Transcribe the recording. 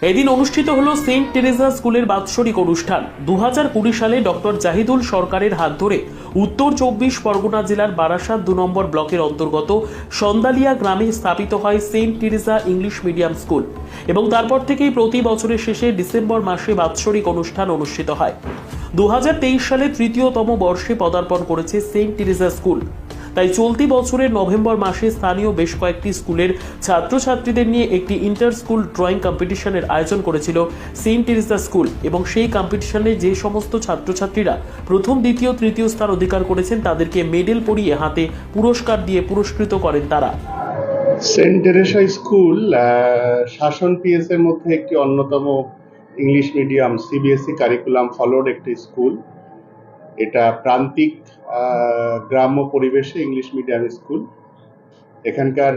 এদিন অনুষ্ঠিত হলো সেন্ট টেরেজা স্কুলের বাৎসরিক অনুষ্ঠান। 2020 সালে ডক্টর জাহিদুল সরকারের হাত ধরে উত্তর 24 পরগনা জেলার বারাসাত 2 নম্বর ব্লকের অন্তর্গত সন্দালিয়া গ্রামে স্থাপিত হয় Saint Teresa English medium school এবং তারপর থেকেই প্রতি বছরের শেষে ডিসেম্বর মাসে বাৎসরিক অনুষ্ঠান অনুষ্ঠিত হয়। 2023 সালে তৃতীয়তম বর্ষে পদার্পণ করেছে সেন্ট টেরেজা স্কুল। তাই চলতি বছরের নভেম্বর মাসে স্থানীয় বেশ কয়েকটি স্কুলের ছাত্রছাত্রীদের নিয়ে একটি ইন্টার স্কুল ড্রয়িং কম্পিটিশনের আয়োজন করেছিল সেন্ট টেরেজা স্কুল এবং সেই কম্পিটিশনে যে সমস্ত ছাত্রছাত্রীরা প্রথম, দ্বিতীয়, তৃতীয় স্থান অধিকার করেছেন তাদেরকে মেডেল পরিয়ে হাতে পুরস্কার দিয়ে পুরস্কৃত করেন তারা। সেন্ট টেরেসা স্কুল শাসন পিএস এর মধ্যে একটি অন্যতম English medium CBSE curriculum followed একটি স্কুল। এটা প্রান্তিক গ্রাম্য পরিবেশে ইংলিশ মিডিয়াম স্কুল। এখানকার